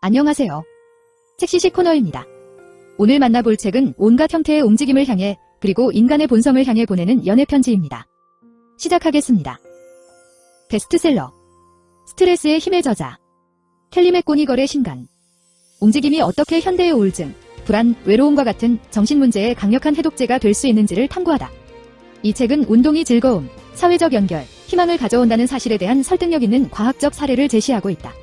안녕하세요. 책시시 코너입니다. 오늘 만나볼 책은 온갖 형태의 움직임을 향해 그리고 인간의 본성을 향해 보내는 연애편지입니다. 시작하겠습니다. 베스트셀러 스트레스의 힘의 저자 켈리 맥고니걸의 신간. 움직임이 어떻게 현대의 우울증, 불안, 외로움과 같은 정신문제의 강력한 해독제가 될 수 있는지를 탐구하다. 이 책은 운동이 즐거움, 사회적 연결, 희망을 가져온다는 사실에 대한 설득력 있는 과학적 사례를 제시하고 있다.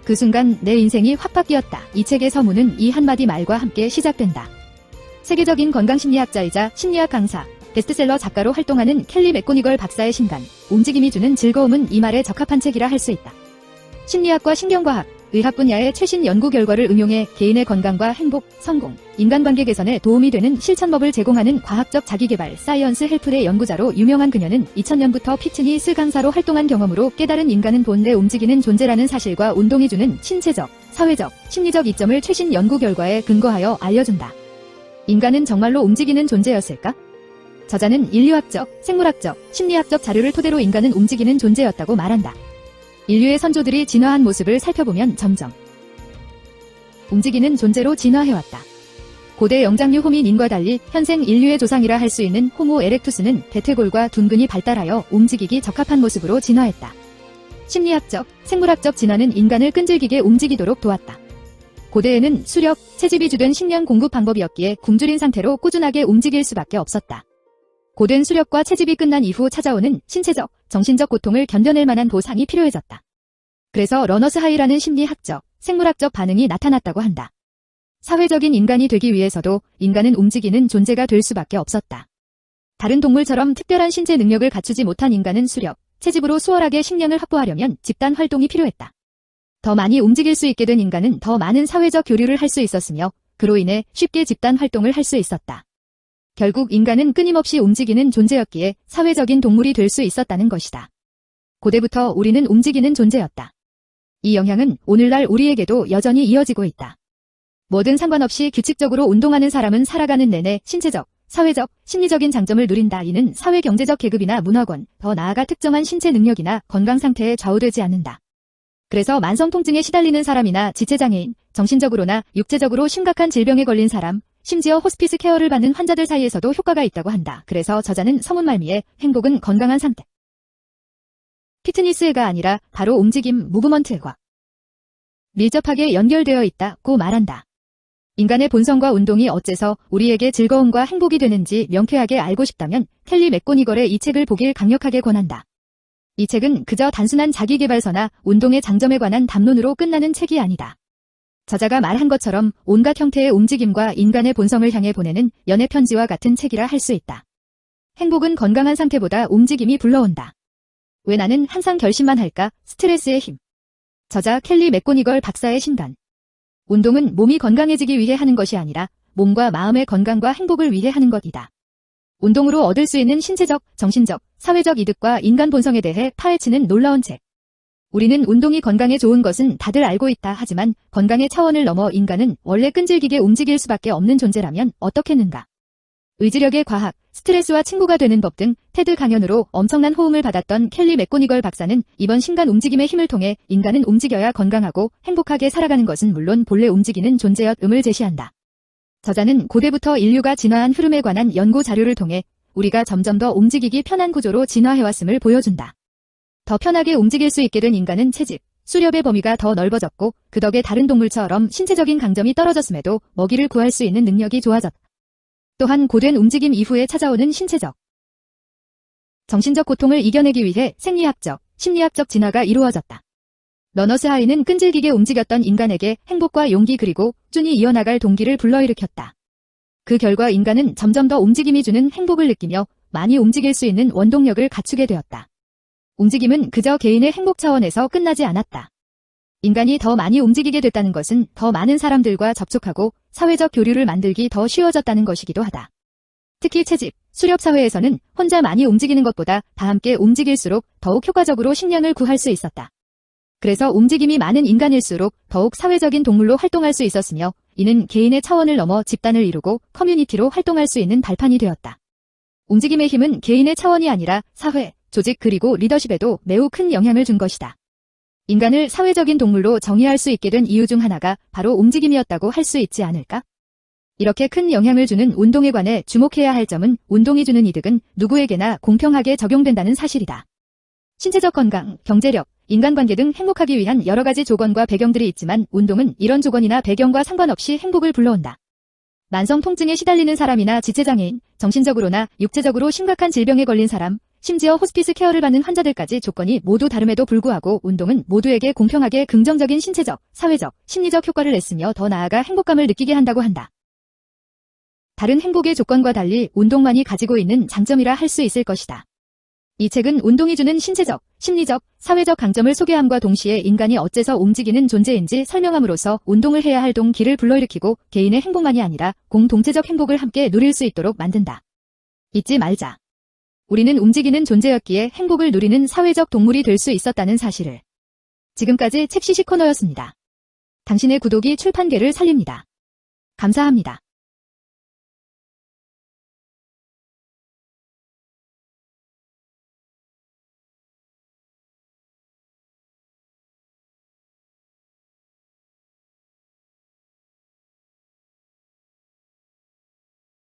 그 순간 내 인생이 확 바뀌었다. 이 책의 서문은 이 한마디 말과 함께 시작된다. 세계적인 건강심리학자이자 심리학 강사, 베스트셀러 작가로 활동하는 켈리 맥고니걸 박사의 신간, 움직임이 주는 즐거움은 이 말에 적합한 책이라 할 수 있다. 심리학과 신경과학, 의학 분야의 최신 연구 결과를 응용해 개인의 건강과 행복, 성공, 인간관계 개선에 도움이 되는 실천법을 제공하는 과학적 자기개발 사이언스 헬프의 연구자로 유명한 그녀는 2000년부터 피트니스 강사로 활동한 경험으로 깨달은 인간은 본래 움직이는 존재라는 사실과 운동이 주는 신체적, 사회적, 심리적 이점을 최신 연구 결과에 근거하여 알려준다. 인간은 정말로 움직이는 존재였을까? 저자는 인류학적, 생물학적, 심리학적 자료를 토대로 인간은 움직이는 존재였다고 말한다. 인류의 선조들이 진화한 모습을 살펴보면 점점 움직이는 존재로 진화해왔다. 고대 영장류 호민인과 달리 현생 인류의 조상이라 할 수 있는 호모 에렉투스는 대퇴골과 둔근이 발달하여 움직이기 적합한 모습으로 진화했다. 심리학적, 생물학적 진화는 인간을 끈질기게 움직이도록 도왔다. 고대에는 수력, 채집이 주된 식량 공급 방법이었기에 굶주린 상태로 꾸준하게 움직일 수밖에 없었다. 고된 수렵과 채집이 끝난 이후 찾아오는 신체적, 정신적 고통을 견뎌낼 만한 보상이 필요해졌다. 그래서 러너스 하이라는 심리학적, 생물학적 반응이 나타났다고 한다. 사회적인 인간이 되기 위해서도 인간은 움직이는 존재가 될 수밖에 없었다. 다른 동물처럼 특별한 신체 능력을 갖추지 못한 인간은 수렵, 채집으로 수월하게 식량을 확보하려면 집단 활동이 필요했다. 더 많이 움직일 수 있게 된 인간은 더 많은 사회적 교류를 할 수 있었으며 그로 인해 쉽게 집단 활동을 할 수 있었다. 결국 인간은 끊임없이 움직이는 존재였기에 사회적인 동물이 될 수 있었다는 것이다. 고대부터 우리는 움직이는 존재였다. 이 영향은 오늘날 우리에게도 여전히 이어지고 있다. 뭐든 상관없이 규칙적으로 운동하는 사람은 살아가는 내내 신체적, 사회적, 심리적인 장점을 누린다. 이는 사회경제적 계급이나 문화권, 더 나아가 특정한 신체 능력이나 건강 상태에 좌우되지 않는다. 그래서 만성 통증에 시달리는 사람이나 지체장애인, 정신적으로나 육체적으로 심각한 질병에 걸린 사람, 심지어 호스피스 케어를 받는 환자들 사이에서도 효과가 있다고 한다. 그래서 저자는 서문 말미에 행복은 건강한 상태, 피트니스가 아니라 바로 움직임, 무브먼트과 밀접하게 연결되어 있다고 말한다. 인간의 본성과 운동이 어째서 우리에게 즐거움과 행복이 되는지 명쾌하게 알고 싶다면 켈리 맥고니걸의 이 책을 보길 강력하게 권한다. 이 책은 그저 단순한 자기계발서나 운동의 장점에 관한 담론으로 끝나는 책이 아니다. 저자가 말한 것처럼 온갖 형태의 움직임과 인간의 본성을 향해 보내는 연애편지와 같은 책이라 할 수 있다. 행복은 건강한 상태보다 움직임이 불러온다. 왜 나는 항상 결심만 할까? 스트레스의 힘. 저자 켈리 맥고니걸 박사의 신간. 운동은 몸이 건강해지기 위해 하는 것이 아니라 몸과 마음의 건강과 행복을 위해 하는 것이다. 운동으로 얻을 수 있는 신체적, 정신적, 사회적 이득과 인간 본성에 대해 파헤치는 놀라운 책. 우리는 운동이 건강에 좋은 것은 다들 알고 있다. 하지만 건강의 차원을 넘어 인간은 원래 끈질기게 움직일 수밖에 없는 존재라면 어떻겠는가? 의지력의 과학, 스트레스와 친구가 되는 법 등 테드 강연으로 엄청난 호응을 받았던 켈리 맥고니걸 박사는 이번 신간 움직임의 힘을 통해 인간은 움직여야 건강하고 행복하게 살아가는 것은 물론 본래 움직이는 존재였음을 제시한다. 저자는 고대부터 인류가 진화한 흐름에 관한 연구 자료를 통해 우리가 점점 더 움직이기 편한 구조로 진화해왔음을 보여준다. 더 편하게 움직일 수 있게 된 인간은 채집, 수렵의 범위가 더 넓어졌고 그 덕에 다른 동물처럼 신체적인 강점이 떨어졌음에도 먹이를 구할 수 있는 능력이 좋아졌다. 또한 고된 움직임 이후에 찾아오는 신체적, 정신적 고통을 이겨내기 위해 생리학적, 심리학적 진화가 이루어졌다. 러너스 하이는 끈질기게 움직였던 인간에게 행복과 용기 그리고 꾸준히 이어나갈 동기를 불러일으켰다. 그 결과 인간은 점점 더 움직임이 주는 행복을 느끼며 많이 움직일 수 있는 원동력을 갖추게 되었다. 움직임은 그저 개인의 행복 차원에서 끝나지 않았다. 인간이 더 많이 움직이게 됐다는 것은 더 많은 사람들과 접촉하고 사회적 교류를 만들기 더 쉬워졌다는 것이기도 하다. 특히 채집, 수렵 사회에서는 혼자 많이 움직이는 것보다 다 함께 움직일수록 더욱 효과적으로 식량을 구할 수 있었다. 그래서 움직임이 많은 인간일수록 더욱 사회적인 동물로 활동할 수 있었으며 이는 개인의 차원을 넘어 집단을 이루고 커뮤니티로 활동할 수 있는 발판이 되었다. 움직임의 힘은 개인의 차원이 아니라 사회, 조직 그리고 리더십에도 매우 큰 영향을 준 것이다. 인간을 사회적인 동물로 정의할 수 있게 된 이유 중 하나가 바로 움직임이었다고 할 수 있지 않을까? 이렇게 큰 영향을 주는 운동에 관해 주목해야 할 점은 운동이 주는 이득은 누구에게나 공평하게 적용된다는 사실이다. 신체적 건강, 경제력, 인간관계 등 행복하기 위한 여러 가지 조건과 배경들이 있지만 운동은 이런 조건이나 배경과 상관없이 행복을 불러온다. 만성 통증에 시달리는 사람이나 지체장애인, 정신적으로나 육체적으로 심각한 질병에 걸린 사람, 심지어 호스피스 케어를 받는 환자들까지 조건이 모두 다름에도 불구하고 운동은 모두에게 공평하게 긍정적인 신체적, 사회적, 심리적 효과를 냈으며 더 나아가 행복감을 느끼게 한다고 한다. 다른 행복의 조건과 달리 운동만이 가지고 있는 장점이라 할 수 있을 것이다. 이 책은 운동이 주는 신체적, 심리적, 사회적 강점을 소개함과 동시에 인간이 어째서 움직이는 존재인지 설명함으로써 운동을 해야 할 동기를 불러일으키고 개인의 행복만이 아니라 공동체적 행복을 함께 누릴 수 있도록 만든다. 잊지 말자. 우리는 움직이는 존재였기에 행복을 누리는 사회적 동물이 될 수 있었다는 사실을. 지금까지 책시시 코너였습니다. 당신의 구독이 출판계를 살립니다. 감사합니다.